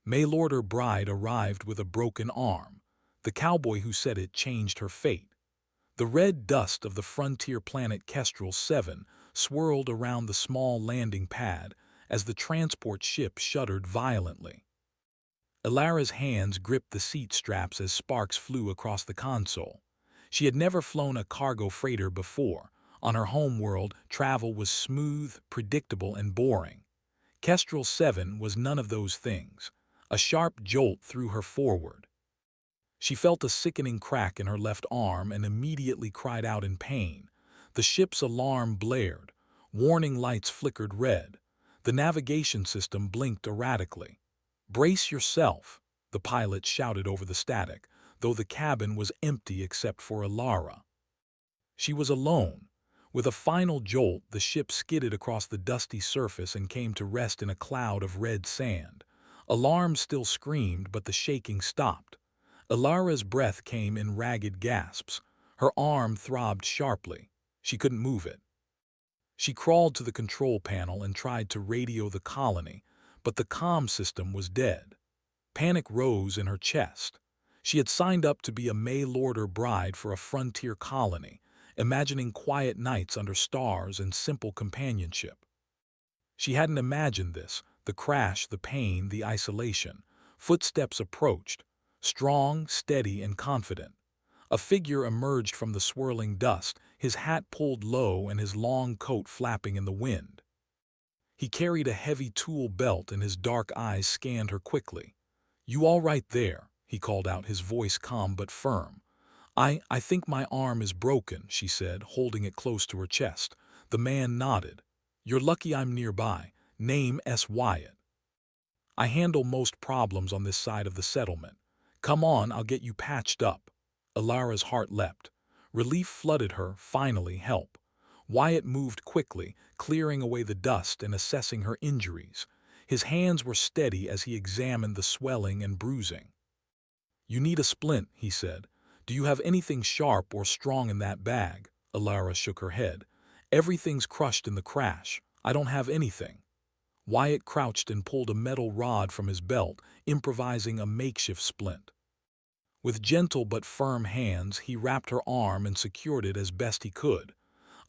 Maylord bride arrived with a broken arm. The cowboy who said it changed her fate. The red dust of the frontier planet Kestrel 7 swirled around the small landing pad as the transport ship shuddered violently. Ilara's hands gripped the seat straps as sparks flew across the console. She had never flown a cargo freighter before. On her home world, travel was smooth, predictable, and boring. Kestrel 7 was none of those things. A sharp jolt threw her forward. She felt a sickening crack in her left arm and immediately cried out in pain. The ship's alarm blared. Warning lights flickered red. The navigation system blinked erratically. "Brace yourself," the pilot shouted over the static, though the cabin was empty except for Ilara. She was alone. With a final jolt, the ship skidded across the dusty surface and came to rest in a cloud of red sand. Alarms still screamed, but the shaking stopped. Ilara's breath came in ragged gasps. Her arm throbbed sharply. She couldn't move it. She crawled to the control panel and tried to radio the colony, but the comm system was dead. Panic rose in her chest. She had signed up to be a Maylord bride for a frontier colony, imagining quiet nights under stars and simple companionship. She hadn't imagined this: the crash, the pain, the isolation. Footsteps approached, strong, steady, and confident. A figure emerged from the swirling dust, his hat pulled low and his long coat flapping in the wind. He carried a heavy tool belt and his dark eyes scanned her quickly. "You all right there?" he called out, his voice calm but firm. I think my arm is broken," she said, holding it close to her chest. The man nodded. "You're lucky I'm nearby. Name S. Wyatt. I handle most problems on this side of the settlement. Come on, I'll get you patched up." Ilara's heart leapt. Relief flooded her, finally help. Wyatt moved quickly, clearing away the dust and assessing her injuries. His hands were steady as he examined the swelling and bruising. "You need a splint," he said. "Do you have anything sharp or strong in that bag?" Ilara shook her head. "Everything's crushed in the crash. I don't have anything." Wyatt crouched and pulled a metal rod from his belt, improvising a makeshift splint. With gentle but firm hands, he wrapped her arm and secured it as best he could.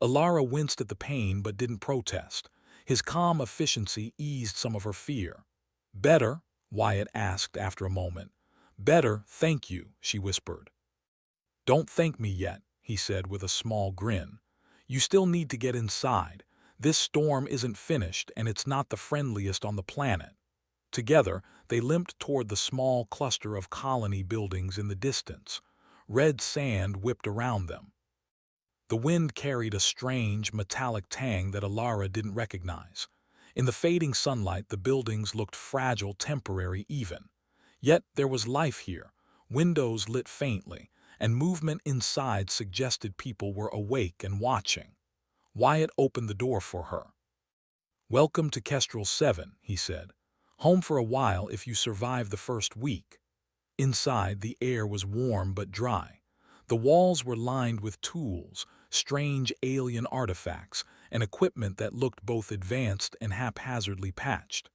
Ilara winced at the pain but didn't protest. His calm efficiency eased some of her fear. "Better?" Wyatt asked after a moment. "Better, thank you," she whispered. "Don't thank me yet," he said with a small grin. "You still need to get inside. This storm isn't finished, and it's not the friendliest on the planet." Together, they limped toward the small cluster of colony buildings in the distance. Red sand whipped around them. The wind carried a strange, metallic tang that Ilara didn't recognize. In the fading sunlight, the buildings looked fragile, temporary even. Yet there was life here. Windows lit faintly, and movement inside suggested people were awake and watching. Wyatt opened the door for her. "Welcome to Kestrel 7, he said. "Home for a while if you survive the first week." Inside, the air was warm but dry. The walls were lined with tools, strange alien artifacts, and equipment that looked both advanced and haphazardly patched.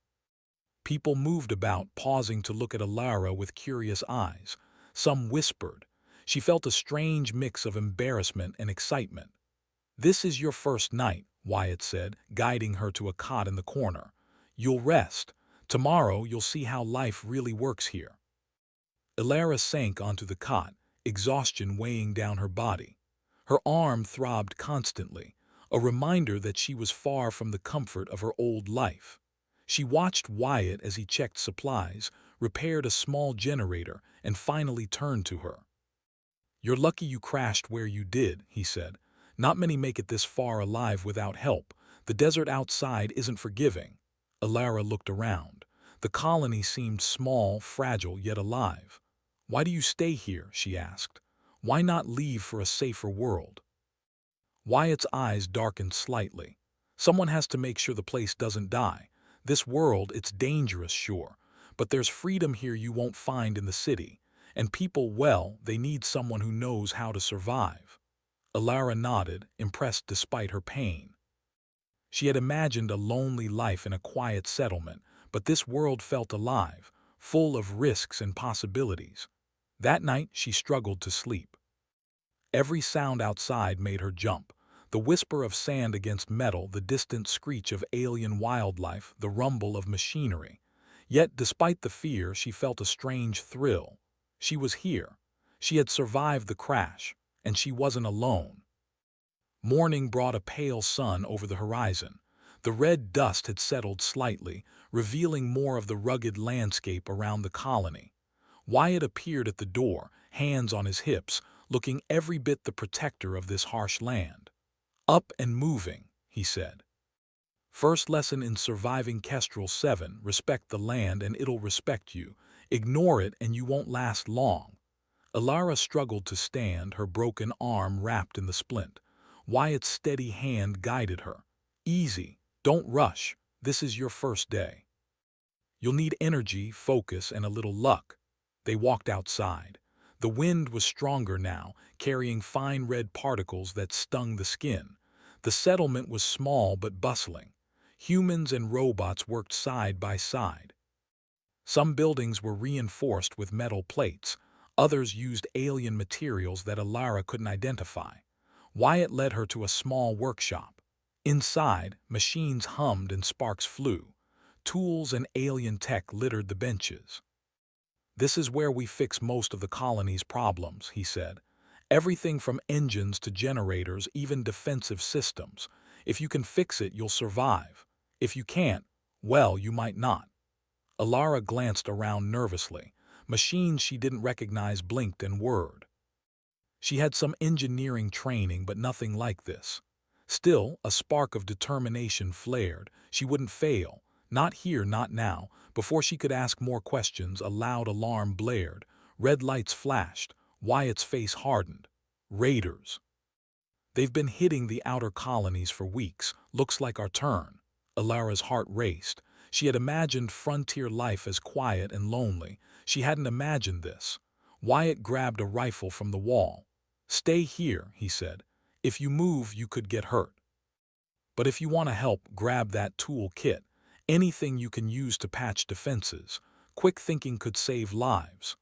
People moved about, pausing to look at Ilara with curious eyes. Some whispered. She felt a strange mix of embarrassment and excitement. "This is your first night," Wyatt said, guiding her to a cot in the corner. "You'll rest. Tomorrow you'll see how life really works here." Ilara sank onto the cot, exhaustion weighing down her body. Her arm throbbed constantly, a reminder that she was far from the comfort of her old life. She watched Wyatt as he checked supplies, repaired a small generator, and finally turned to her. "You're lucky you crashed where you did," he said. "Not many make it this far alive without help. The desert outside isn't forgiving." Ilara looked around. The colony seemed small, fragile, yet alive. "Why do you stay here?" she asked. "Why not leave for a safer world?" Wyatt's eyes darkened slightly. "Someone has to make sure the place doesn't die. This world, it's dangerous, sure, but there's freedom here you won't find in the city. And people, well, they need someone who knows how to survive." Ilara nodded, impressed despite her pain. She had imagined a lonely life in a quiet settlement, but this world felt alive, full of risks and possibilities. That night, she struggled to sleep. Every sound outside made her jump. The whisper of sand against metal, the distant screech of alien wildlife, the rumble of machinery. Yet, despite the fear, she felt a strange thrill. She was here. She had survived the crash, and she wasn't alone. Morning brought a pale sun over the horizon. The red dust had settled slightly, revealing more of the rugged landscape around the colony. Wyatt appeared at the door, hands on his hips, looking every bit the protector of this harsh land. "Up and moving," he said. "First lesson in surviving Kestrel 7, respect the land and it'll respect you. Ignore it and you won't last long." Alara struggled to stand, her broken arm wrapped in the splint. Wyatt's steady hand guided her. "Easy, don't rush, this is your first day. You'll need energy, focus, and a little luck." They walked outside. The wind was stronger now, carrying fine red particles that stung the skin. The settlement was small but bustling. Humans and robots worked side by side. Some buildings were reinforced with metal plates. Others used alien materials that Alara couldn't identify. Wyatt led her to a small workshop. Inside, machines hummed and sparks flew. Tools and alien tech littered the benches. "This is where we fix most of the colony's problems," he said. "Everything from engines to generators, even defensive systems. If you can fix it, you'll survive. If you can't, well, you might not." Alara glanced around nervously. Machines she didn't recognize blinked and whirred. She had some engineering training, but nothing like this. Still, a spark of determination flared. She wouldn't fail. Not here, not now. Before she could ask more questions, a loud alarm blared. Red lights flashed. Wyatt's face hardened. "Raiders. They've been hitting the outer colonies for weeks. Looks like our turn." Alara's heart raced. She had imagined frontier life as quiet and lonely. She hadn't imagined this. Wyatt grabbed a rifle from the wall. "Stay here," he said. "If you move, you could get hurt. But if you want to help, grab that tool kit. Anything you can use to patch defenses. Quick thinking could save lives."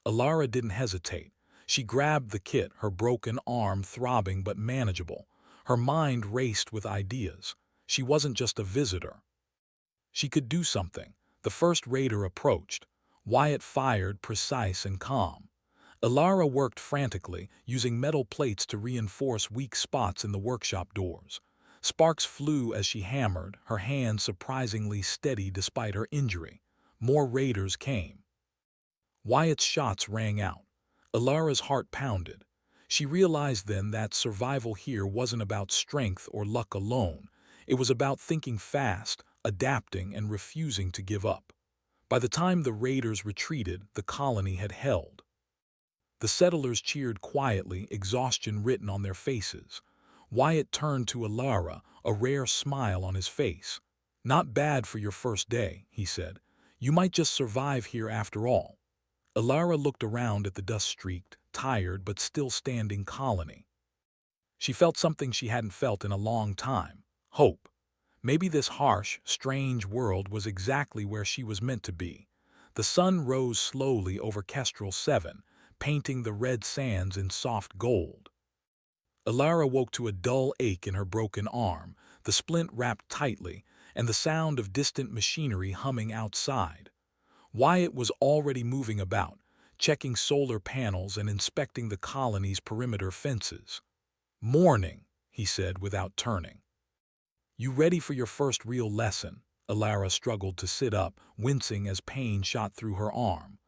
Alara didn't hesitate. She grabbed the kit, her broken arm throbbing but manageable. Her mind raced with ideas. She wasn't just a visitor. She could do something. The first raider approached. Wyatt fired, precise and calm. Alara worked frantically, using metal plates to reinforce weak spots in the workshop doors. Sparks flew as she hammered, her hand surprisingly steady despite her injury. More raiders came. Wyatt's shots rang out. Alara's heart pounded. She realized then that survival here wasn't about strength or luck alone. It was about thinking fast, adapting, and refusing to give up. By the time the raiders retreated, the colony had held. The settlers cheered quietly, exhaustion written on their faces. Wyatt turned to Alara, a rare smile on his face. "Not bad for your first day," he said. "You might just survive here after all." Alara looked around at the dust-streaked, tired but still standing colony. She felt something she hadn't felt in a long time: hope. Maybe this harsh, strange world was exactly where she was meant to be. The sun rose slowly over Kestrel 7, painting the red sands in soft gold. Alara woke to a dull ache in her broken arm, the splint wrapped tightly, and the sound of distant machinery humming outside. Wyatt was already moving about, checking solar panels and inspecting the colony's perimeter fences. "Morning," he said without turning. "You ready for your first real lesson?" Alara struggled to sit up, wincing as pain shot through her arm.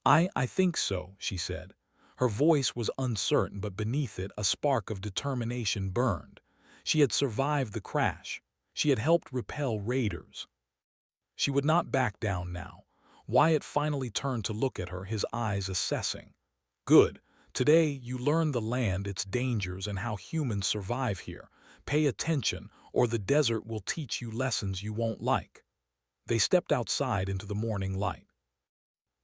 I think so," she said. Her voice was uncertain, but beneath it a spark of determination burned. She had survived the crash. She had helped repel raiders. She would not back down now. Wyatt finally turned to look at her, his eyes assessing. "Good. Today you learn the land, its dangers, and how humans survive here. Pay attention, or the desert will teach you lessons you won't like." They stepped outside into the morning light.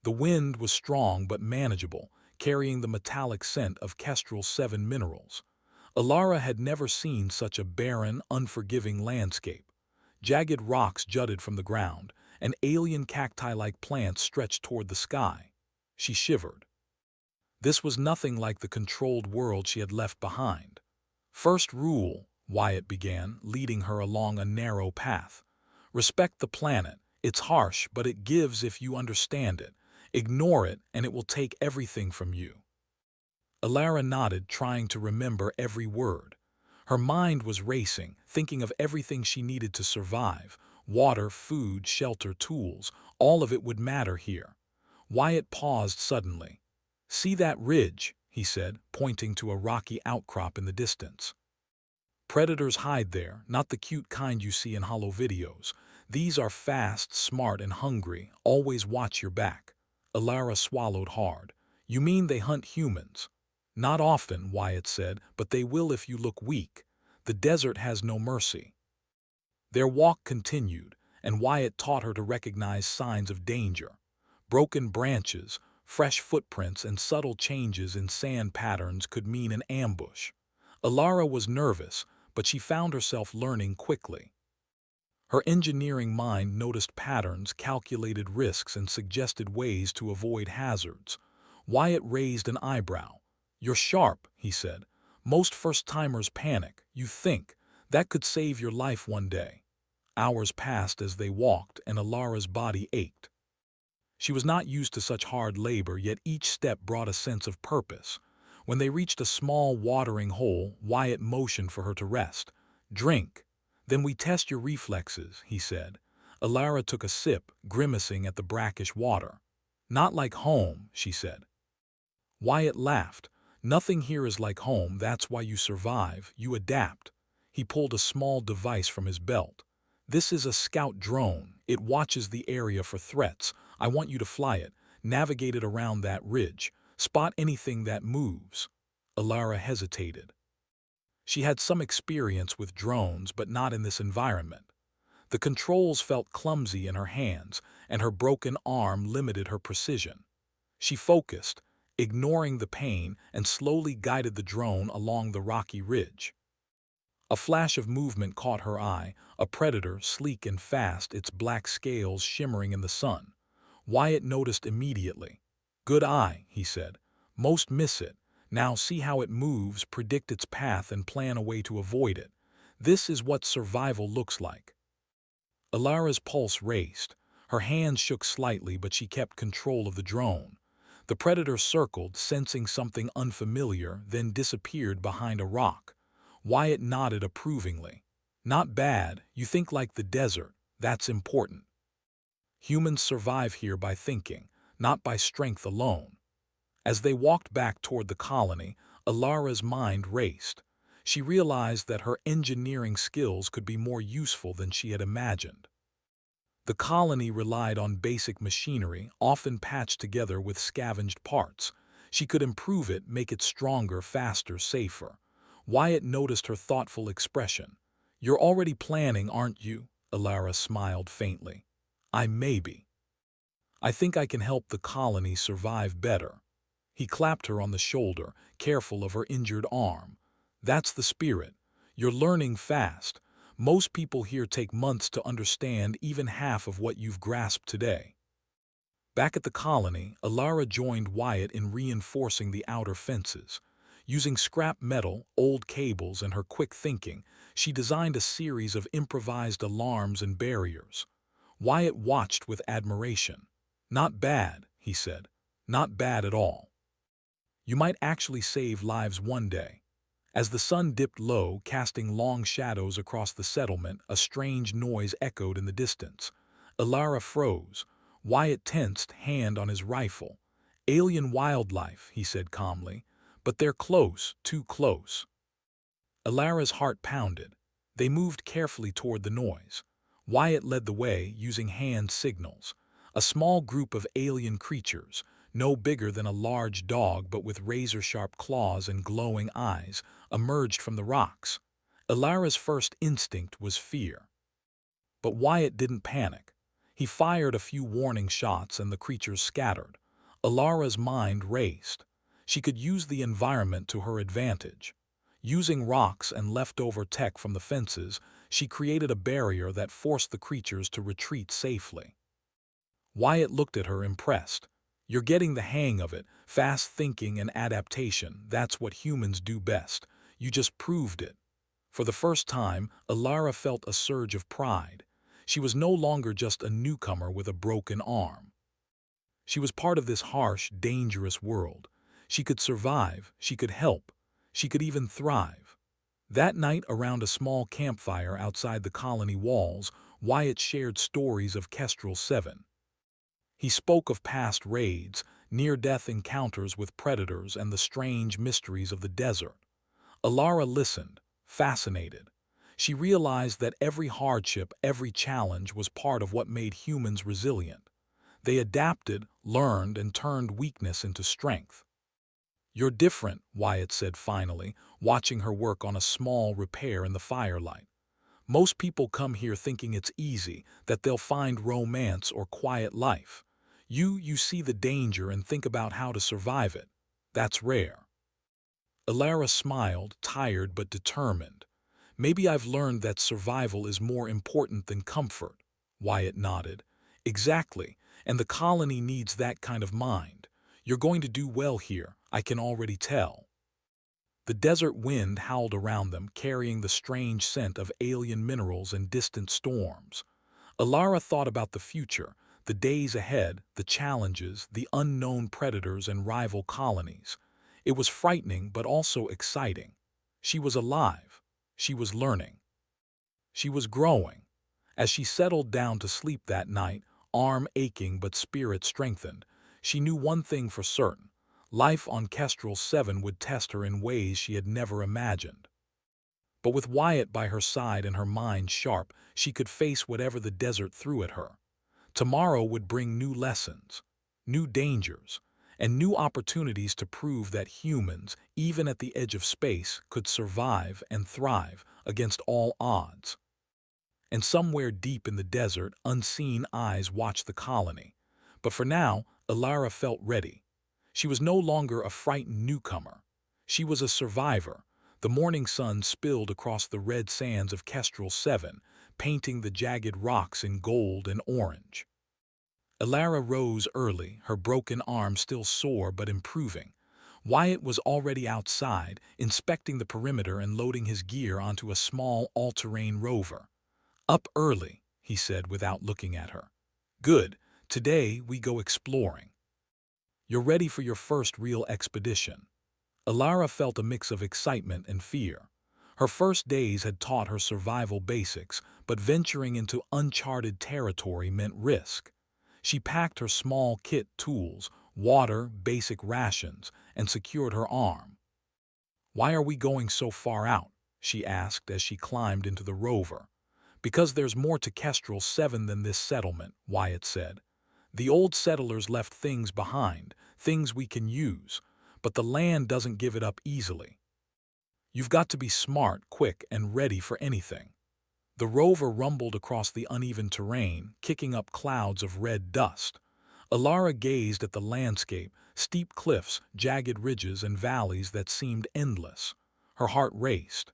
The wind was strong but manageable, carrying the metallic scent of Kestrel 7 minerals. Alara had never seen such a barren, unforgiving landscape. Jagged rocks jutted from the ground, An alien cacti-like plant stretched toward the sky. She shivered. This was nothing like the controlled world she had left behind. First rule, Wyatt began, leading her along a narrow path. Respect the planet. It's harsh, but it gives if you understand it. Ignore it, and it will take everything from you. Alara nodded, trying to remember every word. Her mind was racing, thinking of everything she needed to survive. Water, food, shelter, tools, all of it would matter here. Wyatt paused suddenly. "See that ridge?" he said, pointing to a rocky outcrop in the distance. "Predators hide there, not the cute kind you see in hollow videos. These are fast, smart, and hungry. Always watch your back." Alara swallowed hard. "You mean they hunt humans?" "Not often," Wyatt said, "but they will if you look weak. The desert has no mercy." Their walk continued, and Wyatt taught her to recognize signs of danger. Broken branches, fresh footprints, and subtle changes in sand patterns could mean an ambush. Alara was nervous, but she found herself learning quickly. Her engineering mind noticed patterns, calculated risks, and suggested ways to avoid hazards. Wyatt raised an eyebrow. "You're sharp," he said. "Most first-timers panic. You think. That could save your life one day." Hours passed as they walked, and Alara's body ached. She was not used to such hard labor, yet each step brought a sense of purpose. When they reached a small watering hole, Wyatt motioned for her to rest. "Drink. Then we test your reflexes," he said. Alara took a sip, grimacing at the brackish water. "Not like home," she said. Wyatt laughed. "Nothing here is like home. That's why you survive. You adapt." He pulled a small device from his belt. "This is a scout drone. It watches the area for threats. I want you to fly it, navigate it around that ridge, spot anything that moves." Alara hesitated. She had some experience with drones, but not in this environment. The controls felt clumsy in her hands, and her broken arm limited her precision. She focused, ignoring the pain, and slowly guided the drone along the rocky ridge. A flash of movement caught her eye, a predator, sleek and fast, its black scales shimmering in the sun. Wyatt noticed immediately. "Good eye," he said. "Most miss it. Now see how it moves, predict its path, and plan a way to avoid it. This is what survival looks like." Alara's pulse raced. Her hands shook slightly, but she kept control of the drone. The predator circled, sensing something unfamiliar, then disappeared behind a rock. Wyatt nodded approvingly. "Not bad. You think like the desert. That's important. Humans survive here by thinking, not by strength alone." As they walked back toward the colony, Alara's mind raced. She realized that her engineering skills could be more useful than she had imagined. The colony relied on basic machinery, often patched together with scavenged parts. She could improve it, make it stronger, faster, safer. Wyatt noticed her thoughtful expression. "You're already planning, aren't you?" Alara smiled faintly. "I may be. I think I can help the colony survive better." He clapped her on the shoulder, careful of her injured arm. "That's the spirit. You're learning fast. Most people here take months to understand even half of what you've grasped today." Back at the colony, Alara joined Wyatt in reinforcing the outer fences. Using scrap metal, old cables, and her quick thinking, she designed a series of improvised alarms and barriers. Wyatt watched with admiration. "Not bad," he said. "Not bad at all. You might actually save lives one day." As the sun dipped low, casting long shadows across the settlement, a strange noise echoed in the distance. Alara froze. Wyatt tensed, hand on his rifle. "Alien wildlife," he said calmly. "But they're close, too close." Alara's heart pounded. They moved carefully toward the noise. Wyatt led the way, using hand signals. A small group of alien creatures, no bigger than a large dog but with razor-sharp claws and glowing eyes, emerged from the rocks. Alara's first instinct was fear. But Wyatt didn't panic. He fired a few warning shots and the creatures scattered. Alara's mind raced. She could use the environment to her advantage. Using rocks and leftover tech from the fences, she created a barrier that forced the creatures to retreat safely. Wyatt looked at her, impressed. You're getting the hang of it. Fast thinking and adaptation. That's what humans do best. You just proved it. For the first time, Alara felt a surge of pride. She was no longer just a newcomer with a broken arm. She was part of this harsh, dangerous world. She could survive, she could help, she could even thrive. That night, around a small campfire outside the colony walls, Wyatt shared stories of Kestrel 7. He spoke of past raids, near-death encounters with predators, and the strange mysteries of the desert. Alara listened, fascinated. She realized that every hardship, every challenge was part of what made humans resilient. They adapted, learned, and turned weakness into strength. You're different, Wyatt said finally, watching her work on a small repair in the firelight. Most people come here thinking it's easy, that they'll find romance or quiet life. You see the danger and think about how to survive it. That's rare. Alara smiled, tired but determined. Maybe I've learned that survival is more important than comfort. Wyatt nodded. Exactly, and the colony needs that kind of mind. You're going to do well here, I can already tell. The desert wind howled around them, carrying the strange scent of alien minerals and distant storms. Alara thought about the future, the days ahead, the challenges, the unknown predators and rival colonies. It was frightening but also exciting. She was alive. She was learning. She was growing. As she settled down to sleep that night, arm aching but spirit strengthened, she knew one thing for certain. Life on Kestrel 7 would test her in ways she had never imagined. But with Wyatt by her side and her mind sharp, she could face whatever the desert threw at her. Tomorrow would bring new lessons, new dangers, and new opportunities to prove that humans, even at the edge of space, could survive and thrive against all odds. And somewhere deep in the desert, unseen eyes watched the colony. But for now, Alara felt ready. She was no longer a frightened newcomer. She was a survivor. The morning sun spilled across the red sands of Kestrel 7, painting the jagged rocks in gold and orange. Alara rose early, her broken arm still sore but improving. Wyatt was already outside, inspecting the perimeter and loading his gear onto a small all-terrain rover. Up early, he said without looking at her. Good, today we go exploring. You're ready for your first real expedition. Alara felt a mix of excitement and fear. Her first days had taught her survival basics, but venturing into uncharted territory meant risk. She packed her small kit tools, water, basic rations, and secured her arm. Why are we going so far out? She asked as she climbed into the rover. Because there's more to Kestrel 7 than this settlement, Wyatt said. The old settlers left things behind, things we can use, but the land doesn't give it up easily. You've got to be smart, quick, and ready for anything. The rover rumbled across the uneven terrain, kicking up clouds of red dust. Alara gazed at the landscape, steep cliffs, jagged ridges, and valleys that seemed endless. Her heart raced.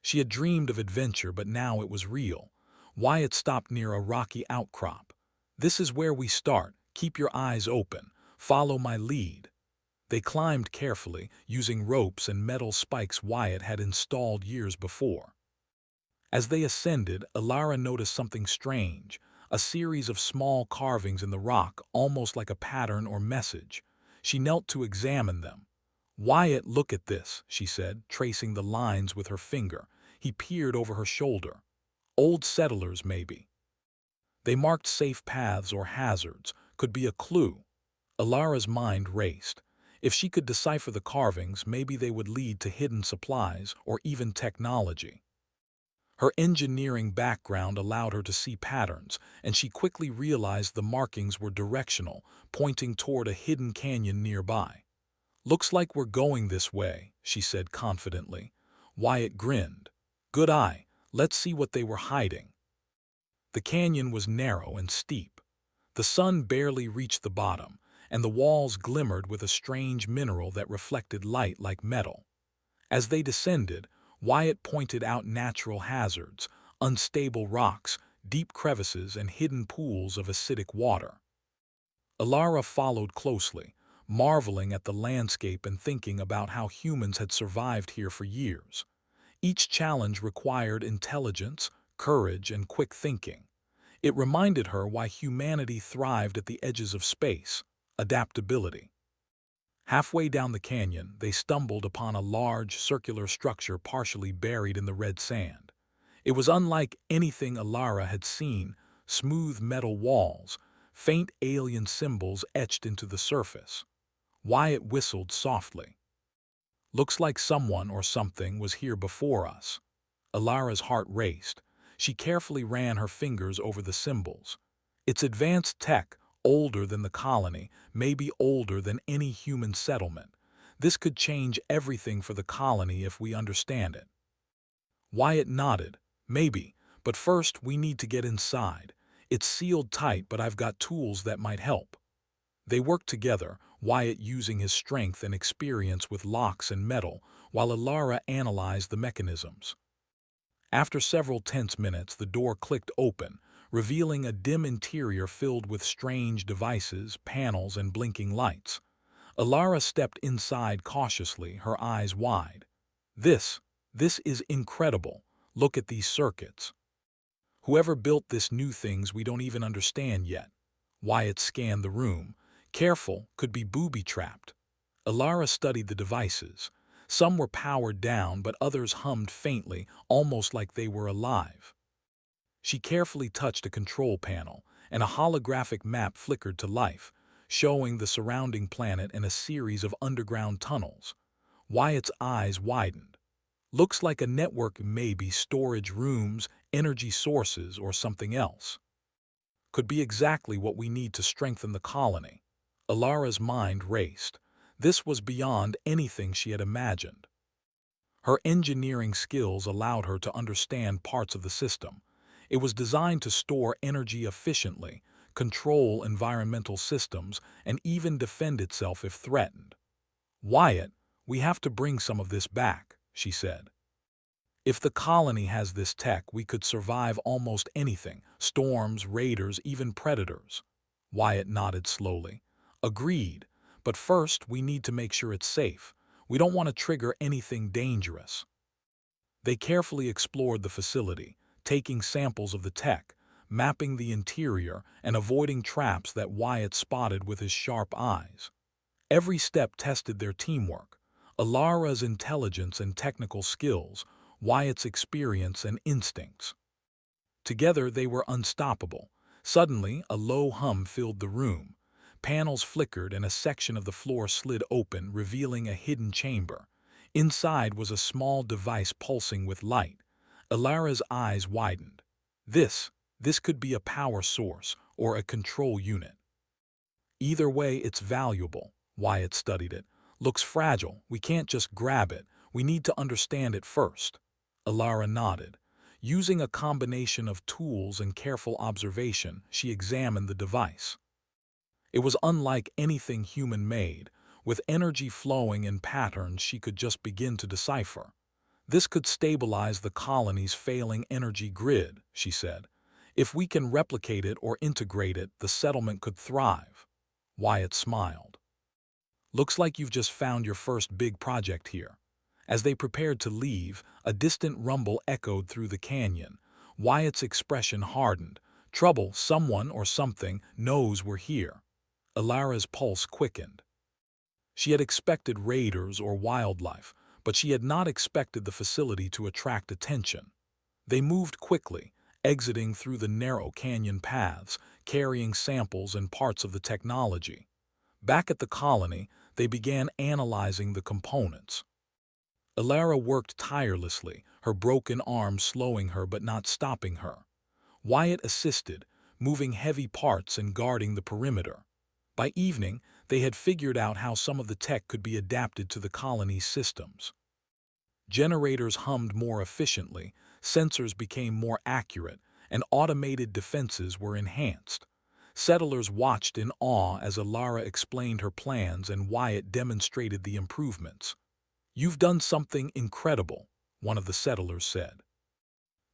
She had dreamed of adventure, but now it was real. Wyatt stopped near a rocky outcrop. This is where we start. Keep your eyes open. Follow my lead. They climbed carefully, using ropes and metal spikes Wyatt had installed years before. As they ascended, Alara noticed something strange, a series of small carvings in the rock, almost like a pattern or message. She knelt to examine them. Wyatt, look at this, she said, tracing the lines with her finger. He peered over her shoulder. Old settlers, maybe. They marked safe paths or hazards, could be a clue. Alara's mind raced. If she could decipher the carvings, maybe they would lead to hidden supplies or even technology. Her engineering background allowed her to see patterns, and she quickly realized the markings were directional, pointing toward a hidden canyon nearby. Looks like we're going this way, she said confidently. Wyatt grinned. Good eye, let's see what they were hiding. The canyon was narrow and steep. The sun barely reached the bottom, and the walls glimmered with a strange mineral that reflected light like metal. As they descended, Wyatt pointed out natural hazards, unstable rocks, deep crevices, and hidden pools of acidic water. Alara followed closely, marveling at the landscape and thinking about how humans had survived here for years. Each challenge required intelligence, courage, and quick thinking. It reminded her why humanity thrived at the edges of space: adaptability. Halfway down the canyon, they stumbled upon a large, circular structure partially buried in the red sand. It was unlike anything Alara had seen: smooth metal walls, faint alien symbols etched into the surface. Wyatt whistled softly. "Looks like someone or something was here before us." Alara's heart raced. She carefully ran her fingers over the symbols. "It's advanced tech, older than the colony, maybe older than any human settlement. This could change everything for the colony if we understand it." Wyatt nodded. "Maybe, but first we need to get inside. It's sealed tight, but I've got tools that might help." They worked together, Wyatt using his strength and experience with locks and metal, while Alara analyzed the mechanisms. After several tense minutes, the door clicked open, revealing a dim interior filled with strange devices, panels, and blinking lights. Alara stepped inside cautiously, her eyes wide. This is incredible. Look at these circuits. Whoever built this new things we don't even understand yet." Wyatt scanned the room. Careful, could be booby-trapped. Alara studied the devices. Some were powered down, but others hummed faintly, almost like they were alive. She carefully touched a control panel, and a holographic map flickered to life, showing the surrounding planet and a series of underground tunnels. Wyatt's eyes widened. "Looks like a network, maybe storage rooms, energy sources, or something else. Could be exactly what we need to strengthen the colony." Alara's mind raced. This was beyond anything she had imagined. Her engineering skills allowed her to understand parts of the system. It was designed to store energy efficiently, control environmental systems, and even defend itself if threatened. "Wyatt, we have to bring some of this back," she said. "If the colony has this tech, we could survive almost anything: storms, raiders, even predators." Wyatt nodded slowly. "Agreed, but first we need to make sure it's safe. We don't want to trigger anything dangerous." They carefully explored the facility, taking samples of the tech, mapping the interior, and avoiding traps that Wyatt spotted with his sharp eyes. Every step tested their teamwork: Alara's intelligence and technical skills, Wyatt's experience and instincts. Together they were unstoppable. Suddenly, a low hum filled the room. Panels flickered and a section of the floor slid open, revealing a hidden chamber. Inside was a small device pulsing with light. Alara's eyes widened. This could be a power source or a control unit. Either way, it's valuable. Wyatt studied it. "Looks fragile. We can't just grab it. We need to understand it first." Alara nodded. Using a combination of tools and careful observation, she examined the device. It was unlike anything human-made, with energy flowing in patterns she could just begin to decipher. "This could stabilize the colony's failing energy grid," she said. "If we can replicate it or integrate it, the settlement could thrive." Wyatt smiled. "Looks like you've just found your first big project here." As they prepared to leave, a distant rumble echoed through the canyon. Wyatt's expression hardened. "Trouble, someone or something knows we're here." Alara's pulse quickened. She had expected raiders or wildlife, but she had not expected the facility to attract attention. They moved quickly, exiting through the narrow canyon paths, carrying samples and parts of the technology. Back at the colony, they began analyzing the components. Alara worked tirelessly, her broken arm slowing her but not stopping her. Wyatt assisted, moving heavy parts and guarding the perimeter. By evening, they had figured out how some of the tech could be adapted to the colony's systems. Generators hummed more efficiently, sensors became more accurate, and automated defenses were enhanced. Settlers watched in awe as Alara explained her plans and Wyatt demonstrated the improvements. "You've done something incredible," one of the settlers said.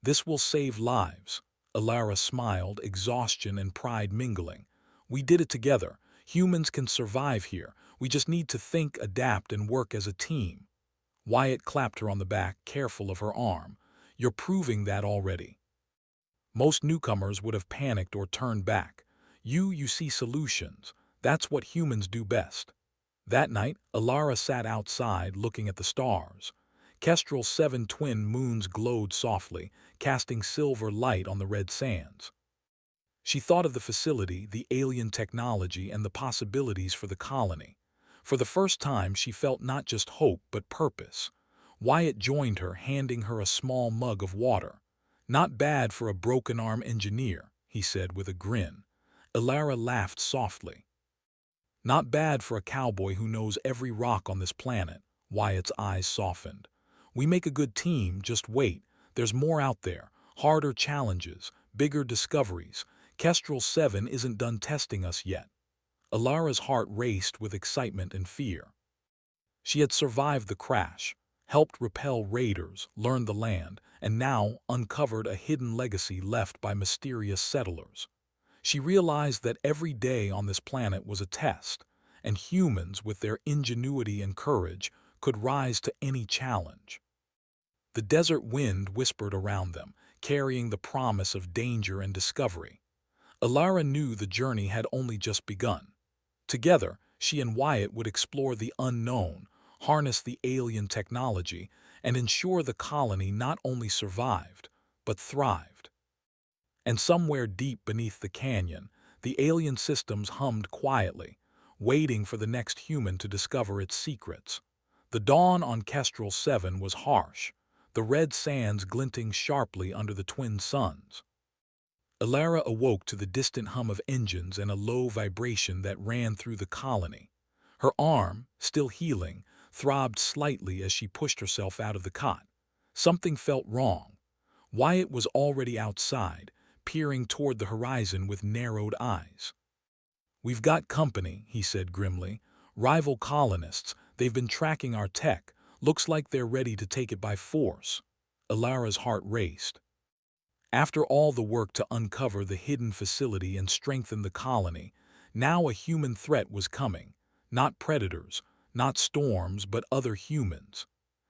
"This will save lives." Alara smiled, exhaustion and pride mingling. "We did it together. Humans can survive here. We just need to think, adapt, and work as a team." Wyatt clapped her on the back, careful of her arm. "You're proving that already." Most newcomers would have panicked or turned back. You see solutions. That's what humans do best. That night, Alara sat outside looking at the stars. Kestrel's 7 twin moons glowed softly, casting silver light on the red sands. She thought of the facility, the alien technology, and the possibilities for the colony. For the first time, she felt not just hope, but purpose. Wyatt joined her, handing her a small mug of water. "Not bad for a broken-arm engineer," he said with a grin. Alara laughed softly. "Not bad for a cowboy who knows every rock on this planet." Wyatt's eyes softened. "We make a good team, just wait. There's more out there, harder challenges, bigger discoveries. Kestrel 7 isn't done testing us yet." Alara's heart raced with excitement and fear. She had survived the crash, helped repel raiders, learned the land, and now uncovered a hidden legacy left by mysterious settlers. She realized that every day on this planet was a test, and humans, with their ingenuity and courage, could rise to any challenge. The desert wind whispered around them, carrying the promise of danger and discovery. Alara knew the journey had only just begun. Together, she and Wyatt would explore the unknown, harness the alien technology, and ensure the colony not only survived, but thrived. And somewhere deep beneath the canyon, the alien systems hummed quietly, waiting for the next human to discover its secrets. The dawn on Kestrel 7 was harsh, the red sands glinting sharply under the twin suns. Alara awoke to the distant hum of engines and a low vibration that ran through the colony. Her arm, still healing, throbbed slightly as she pushed herself out of the cot. Something felt wrong. Wyatt was already outside, peering toward the horizon with narrowed eyes. "We've got company," he said grimly. "Rival colonists. They've been tracking our tech. Looks like they're ready to take it by force." Alara's heart raced. After all the work to uncover the hidden facility and strengthen the colony, now a human threat was coming. Not predators, not storms, but other humans.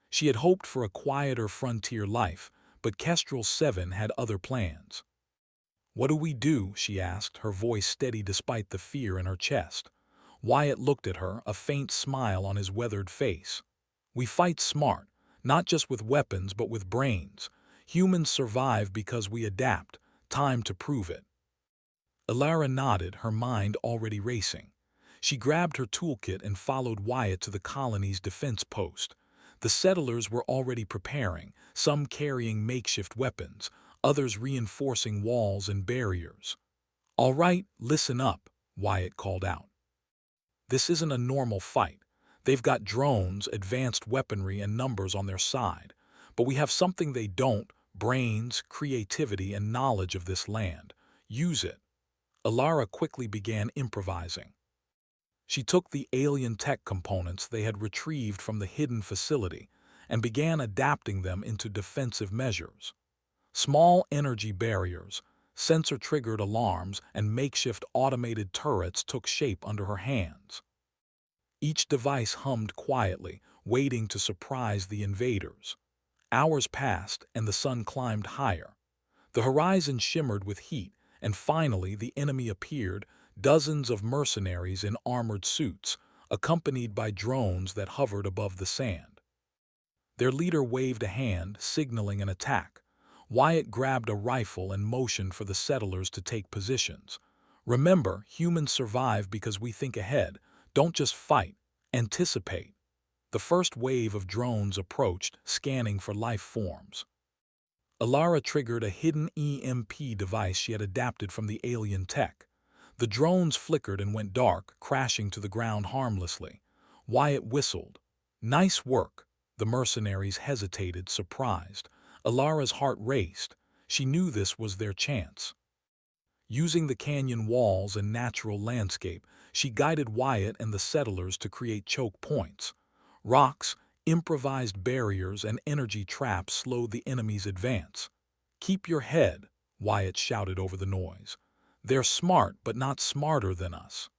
She had hoped for a quieter frontier life, but Kestrel 7 had other plans. "What do we do?" she asked, her voice steady despite the fear in her chest. Wyatt looked at her, a faint smile on his weathered face. "We fight smart, not just with weapons but with brains. Humans survive because we adapt. Time to prove it." Alara nodded, her mind already racing. She grabbed her toolkit and followed Wyatt to the colony's defense post. The settlers were already preparing, some carrying makeshift weapons, others reinforcing walls and barriers. "All right, listen up," Wyatt called out. "This isn't a normal fight. They've got drones, advanced weaponry, and numbers on their side. But we have something they don't: brains, creativity, and knowledge of this land. Use it." Alara quickly began improvising. She took the alien tech components they had retrieved from the hidden facility and began adapting them into defensive measures. Small energy barriers, sensor-triggered alarms, and makeshift automated turrets took shape under her hands. Each device hummed quietly, waiting to surprise the invaders. Hours passed, and the sun climbed higher. The horizon shimmered with heat, and finally the enemy appeared, dozens of mercenaries in armored suits, accompanied by drones that hovered above the sand. Their leader waved a hand, signaling an attack. Wyatt grabbed a rifle and motioned for the settlers to take positions. "Remember, humans survive because we think ahead. Don't just fight, anticipate." The first wave of drones approached, scanning for life forms. Alara triggered a hidden EMP device she had adapted from the alien tech. The drones flickered and went dark, crashing to the ground harmlessly. Wyatt whistled. "Nice work." The mercenaries hesitated, surprised. Alara's heart raced. She knew this was their chance. Using the canyon walls and natural landscape, she guided Wyatt and the settlers to create choke points. Rocks, improvised barriers, and energy traps slowed the enemy's advance. "Keep your head," Wyatt shouted over the noise. "They're smart, but not smarter than us."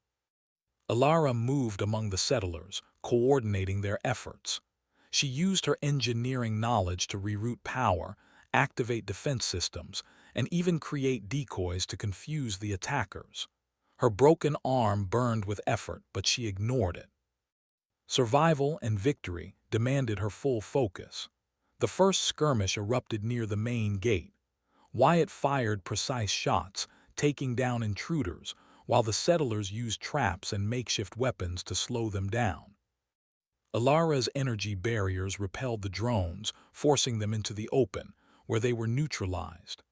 Alara moved among the settlers, coordinating their efforts. She used her engineering knowledge to reroute power, activate defense systems, and even create decoys to confuse the attackers. Her broken arm burned with effort, but she ignored it. Survival and victory demanded her full focus. The first skirmish erupted near the main gate. Wyatt fired precise shots, taking down intruders, while the settlers used traps and makeshift weapons to slow them down. Alara's energy barriers repelled the drones, forcing them into the open, where they were neutralized.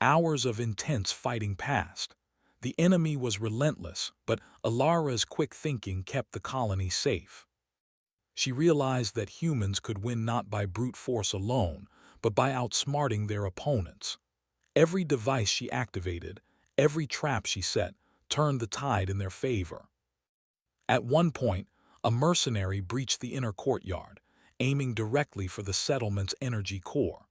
Hours of intense fighting passed. The enemy was relentless, but Alara's quick thinking kept the colony safe. She realized that humans could win not by brute force alone, but by outsmarting their opponents. Every device she activated, every trap she set, turned the tide in their favor. At one point, a mercenary breached the inner courtyard, aiming directly for the settlement's energy core.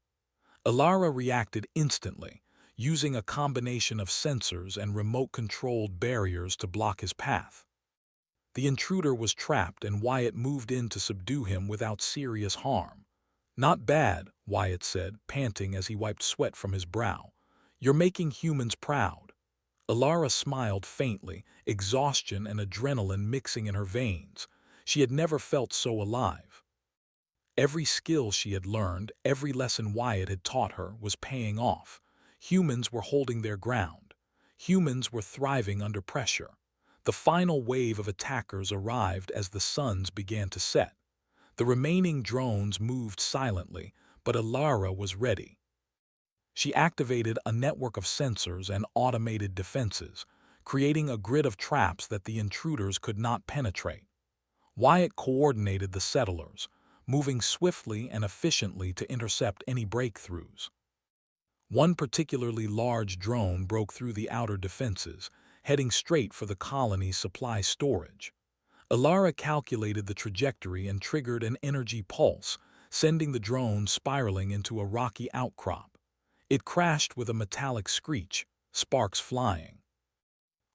Alara reacted instantly, using a combination of sensors and remote-controlled barriers to block his path. The intruder was trapped and Wyatt moved in to subdue him without serious harm. "Not bad," Wyatt said, panting as he wiped sweat from his brow. "You're making humans proud." Alara smiled faintly, exhaustion and adrenaline mixing in her veins. She had never felt so alive. Every skill she had learned, every lesson Wyatt had taught her, was paying off. Humans were holding their ground. Humans were thriving under pressure. The final wave of attackers arrived as the suns began to set. The remaining drones moved silently, but Alara was ready. She activated a network of sensors and automated defenses, creating a grid of traps that the intruders could not penetrate. Wyatt coordinated the settlers, moving swiftly and efficiently to intercept any breakthroughs. One particularly large drone broke through the outer defenses, heading straight for the colony's supply storage. Alara calculated the trajectory and triggered an energy pulse, sending the drone spiraling into a rocky outcrop. It crashed with a metallic screech, sparks flying.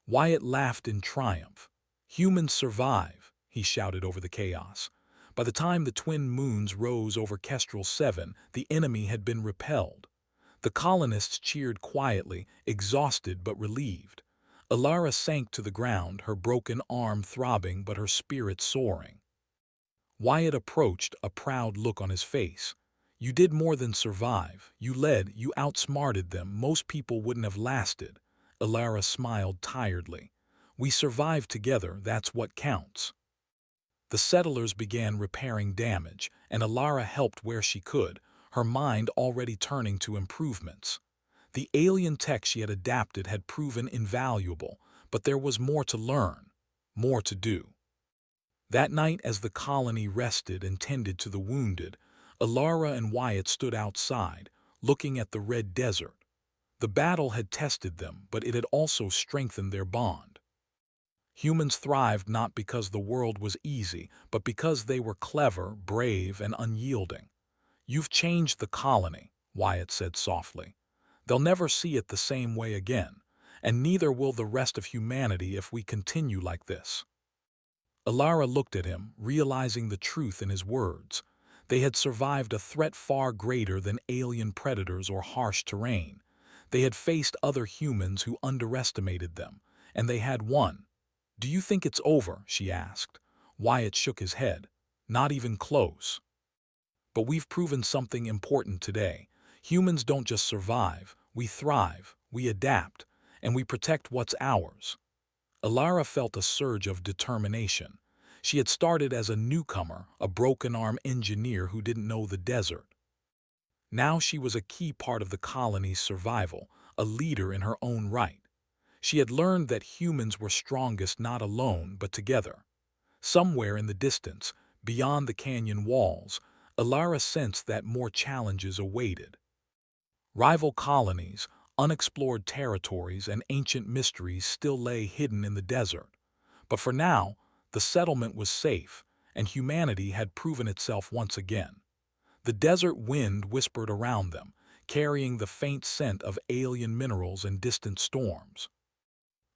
Wyatt laughed in triumph. "Humans survive," he shouted over the chaos. By the time the twin moons rose over Kestrel 7, the enemy had been repelled. The colonists cheered quietly, exhausted but relieved. Alara sank to the ground, her broken arm throbbing but her spirit soaring. Wyatt approached, a proud look on his face. "You did more than survive. You led, you outsmarted them. Most people wouldn't have lasted." Alara smiled tiredly. "We survived together, that's what counts." The settlers began repairing damage, and Alara helped where she could, her mind already turning to improvements. The alien tech she had adapted had proven invaluable, but there was more to learn, more to do. That night, as the colony rested and tended to the wounded, Alara and Wyatt stood outside, looking at the red desert. The battle had tested them, but it had also strengthened their bond. Humans thrived not because the world was easy, but because they were clever, brave, and unyielding. "You've changed the colony," Wyatt said softly. "They'll never see it the same way again, and neither will the rest of humanity if we continue like this." Alara looked at him, realizing the truth in his words. They had survived a threat far greater than alien predators or harsh terrain. They had faced other humans who underestimated them, and they had won. "Do you think it's over?" she asked. Wyatt shook his head. "Not even close. But we've proven something important today. Humans don't just survive, we thrive, we adapt, and we protect what's ours." Alara felt a surge of determination. She had started as a newcomer, a broken-arm engineer who didn't know the desert. Now she was a key part of the colony's survival, a leader in her own right. She had learned that humans were strongest not alone, but together. Somewhere in the distance, beyond the canyon walls, Alara sensed that more challenges awaited. Rival colonies, unexplored territories, and ancient mysteries still lay hidden in the desert. But for now, the settlement was safe, and humanity had proven itself once again. The desert wind whispered around them, carrying the faint scent of alien minerals and distant storms.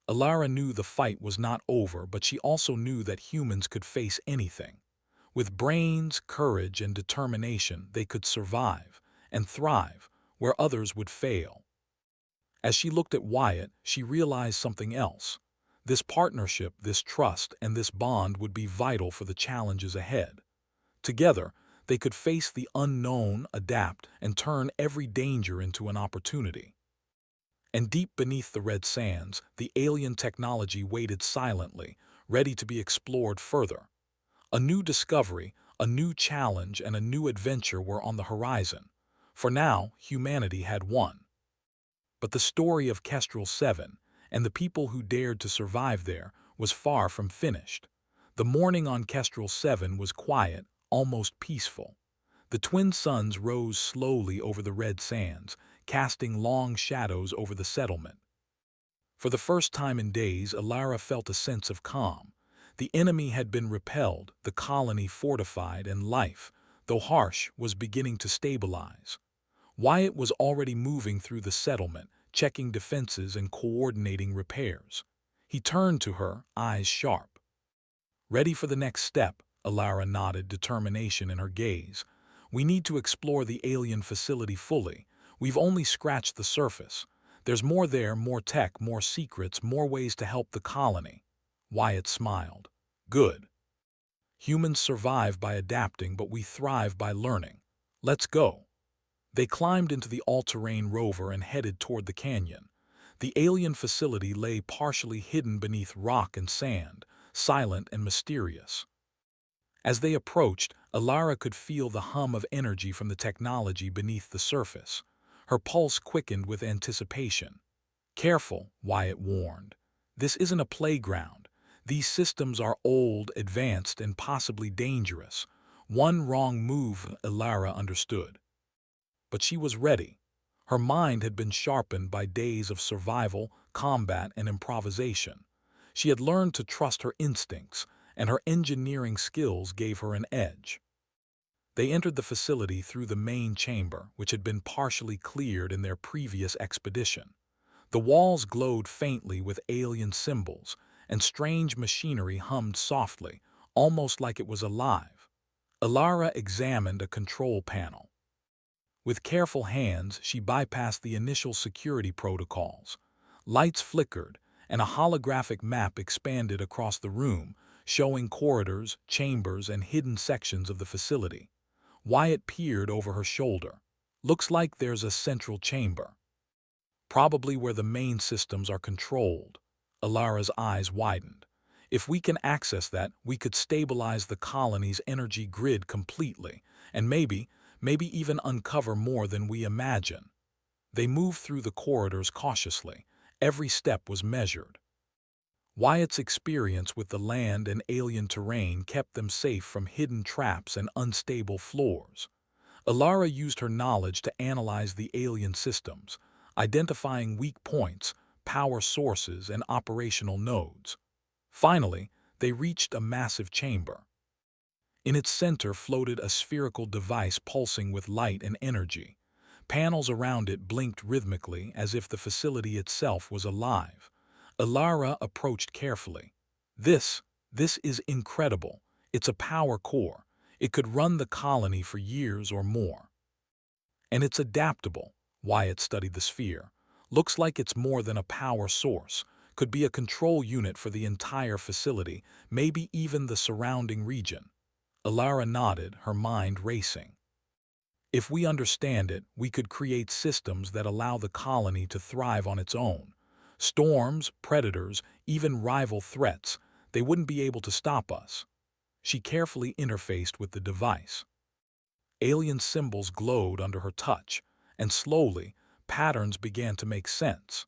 Alara knew the fight was not over, but she also knew that humans could face anything. With brains, courage, and determination, they could survive and thrive where others would fail. As she looked at Wyatt, she realized something else. This partnership, this trust, and this bond would be vital for the challenges ahead. Together, they could face the unknown, adapt, and turn every danger into an opportunity. And deep beneath the red sands, the alien technology waited silently, ready to be explored further. A new discovery, a new challenge, and a new adventure were on the horizon. For now, humanity had won. But the story of Kestrel 7 and the people who dared to survive there was far from finished. The morning on Kestrel 7 was quiet, almost peaceful. The twin suns rose slowly over the red sands, casting long shadows over the settlement. For the first time in days, Alara felt a sense of calm. The enemy had been repelled, the colony fortified, and life, though harsh, was beginning to stabilize. Wyatt was already moving through the settlement, checking defenses and coordinating repairs. He turned to her, eyes sharp. "Ready for the next step," Alara nodded, determination in her gaze. "We need to explore the alien facility fully. We've only scratched the surface. There's more there, more tech, more secrets, more ways to help the colony." Wyatt smiled. "Good. Humans survive by adapting, but we thrive by learning. Let's go." They climbed into the all-terrain rover and headed toward the canyon. The alien facility lay partially hidden beneath rock and sand, silent and mysterious. As they approached, Alara could feel the hum of energy from the technology beneath the surface. Her pulse quickened with anticipation. "Careful," Wyatt warned. "This isn't a playground. These systems are old, advanced, and possibly dangerous. One wrong move," Alara understood. But she was ready. Her mind had been sharpened by days of survival, combat, and improvisation. She had learned to trust her instincts, and her engineering skills gave her an edge. They entered the facility through the main chamber, which had been partially cleared in their previous expedition. The walls glowed faintly with alien symbols, and strange machinery hummed softly, almost like it was alive. Alara examined a control panel. With careful hands, she bypassed the initial security protocols. Lights flickered, and a holographic map expanded across the room, showing corridors, chambers, and hidden sections of the facility. Wyatt peered over her shoulder. "Looks like there's a central chamber. Probably where the main systems are controlled." Alara's eyes widened. "If we can access that, we could stabilize the colony's energy grid completely, and maybe even uncover more than we imagine." They moved through the corridors cautiously. Every step was measured. Wyatt's experience with the land and alien terrain kept them safe from hidden traps and unstable floors. Alara used her knowledge to analyze the alien systems, identifying weak points, power sources, and operational nodes. Finally, they reached a massive chamber. In its center floated a spherical device pulsing with light and energy. Panels around it blinked rhythmically as if the facility itself was alive. Alara approached carefully. This is incredible. It's a power core. It could run the colony for years or more. And it's adaptable." Wyatt studied the sphere. "Looks like it's more than a power source. Could be a control unit for the entire facility, maybe even the surrounding region." Alara nodded, her mind racing. "If we understand it, we could create systems that allow the colony to thrive on its own. Storms, predators, even rival threats, they wouldn't be able to stop us." She carefully interfaced with the device. Alien symbols glowed under her touch, and slowly, patterns began to make sense.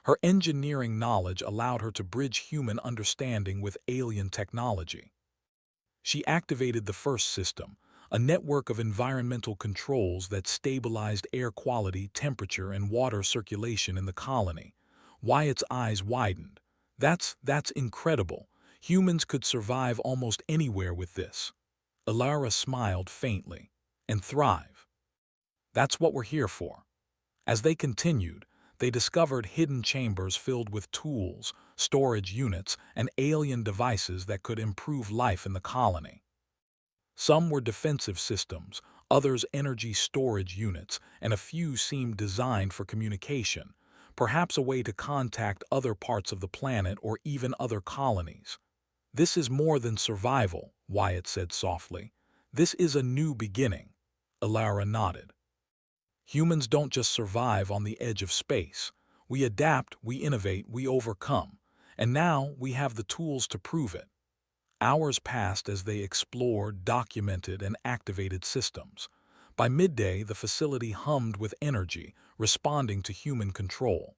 Her engineering knowledge allowed her to bridge human understanding with alien technology. She activated the first system, a network of environmental controls that stabilized air quality, temperature, and water circulation in the colony. Wyatt's eyes widened. That's incredible. Humans could survive almost anywhere with this." Alara smiled faintly. "And thrive. That's what we're here for." As they continued, They discovered hidden chambers filled with tools, storage units, and alien devices that could improve life in the colony. Some were defensive systems, others energy storage units, and a few seemed designed for communication, perhaps a way to contact other parts of the planet or even other colonies. "This is more than survival," Wyatt said softly. "This is a new beginning." Alara nodded. "Humans don't just survive on the edge of space. We adapt, we innovate, we overcome. And now we have the tools to prove it." Hours passed as they explored, documented, and activated systems. By midday, the facility hummed with energy, responding to human control.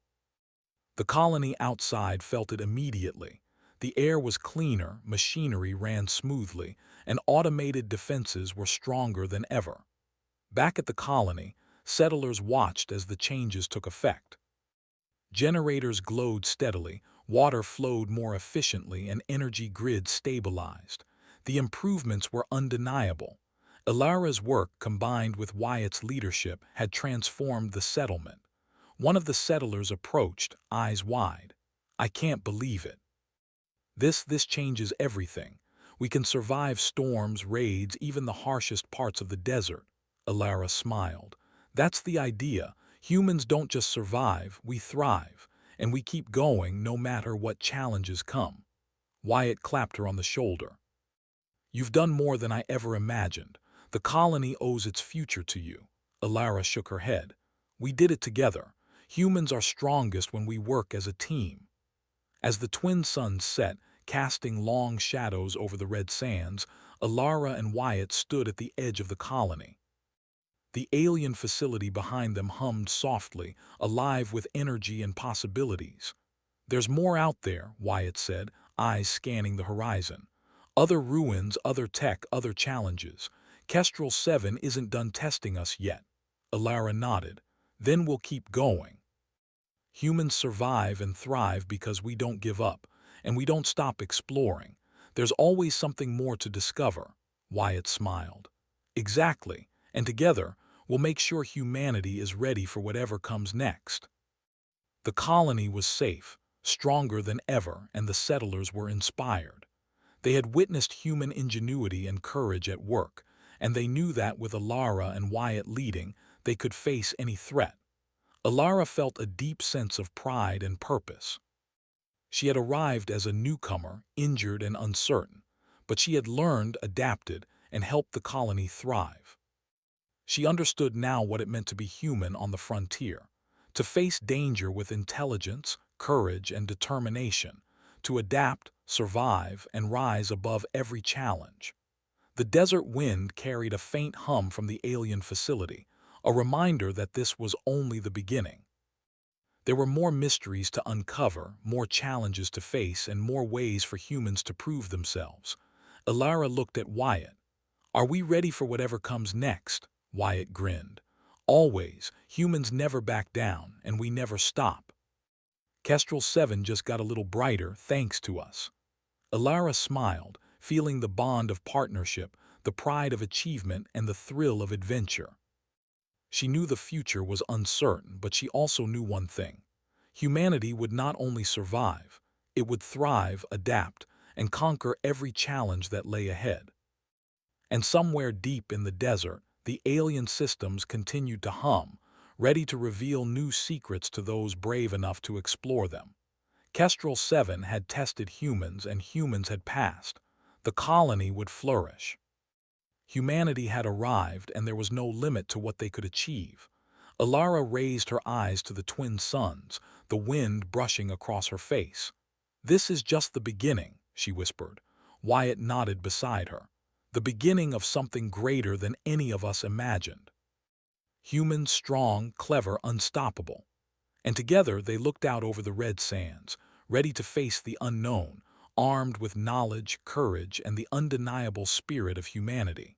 The colony outside felt it immediately. The air was cleaner, machinery ran smoothly, and automated defenses were stronger than ever. Back at the colony, settlers watched as the changes took effect. Generators glowed steadily, water flowed more efficiently, and energy grids stabilized. The improvements were undeniable. Ilara's work, combined with Wyatt's leadership, had transformed the settlement. One of the settlers approached, eyes wide. "I can't believe it. This changes everything. We can survive storms, raids, even the harshest parts of the desert." Ilara smiled. "That's the idea. Humans don't just survive, we thrive. And we keep going no matter what challenges come." Wyatt clapped her on the shoulder. "You've done more than I ever imagined. The colony owes its future to you." Ilara shook her head. "We did it together. Humans are strongest when we work as a team." As the twin suns set, casting long shadows over the red sands, Ilara and Wyatt stood at the edge of the colony. The alien facility behind them hummed softly, alive with energy and possibilities. "There's more out there," Wyatt said, eyes scanning the horizon. "Other ruins, other tech, other challenges. Kestrel 7 isn't done testing us yet." Ilara nodded. "Then we'll keep going. Humans survive and thrive because we don't give up, and we don't stop exploring. There's always something more to discover." Wyatt smiled. "Exactly, and together, we'll make sure humanity is ready for whatever comes next." The colony was safe, stronger than ever, and the settlers were inspired. They had witnessed human ingenuity and courage at work, and they knew that with Ilara and Wyatt leading, they could face any threat. Ilara felt a deep sense of pride and purpose. She had arrived as a newcomer, injured and uncertain, but she had learned, adapted, and helped the colony thrive. She understood now what it meant to be human on the frontier, to face danger with intelligence, courage, and determination, to adapt, survive, and rise above every challenge. The desert wind carried a faint hum from the alien facility, a reminder that this was only the beginning. There were more mysteries to uncover, more challenges to face, and more ways for humans to prove themselves. Ilara looked at Wyatt. "Are we ready for whatever comes next?" Wyatt grinned. "Always. Humans never back down, and we never stop. Kestrel 7 just got a little brighter thanks to us." Ilara smiled, feeling the bond of partnership, the pride of achievement, and the thrill of adventure. She knew the future was uncertain, but she also knew one thing. Humanity would not only survive, it would thrive, adapt, and conquer every challenge that lay ahead. And somewhere deep in the desert, the alien systems continued to hum, ready to reveal new secrets to those brave enough to explore them. Kestrel 7 had tested humans, and humans had passed. The colony would flourish. Humanity had arrived, and there was no limit to what they could achieve. Ilara raised her eyes to the twin suns, the wind brushing across her face. "This is just the beginning," she whispered. Wyatt nodded beside her. "The beginning of something greater than any of us imagined. Humans strong, clever, unstoppable." And together they looked out over the red sands, ready to face the unknown, armed with knowledge, courage, and the undeniable spirit of humanity.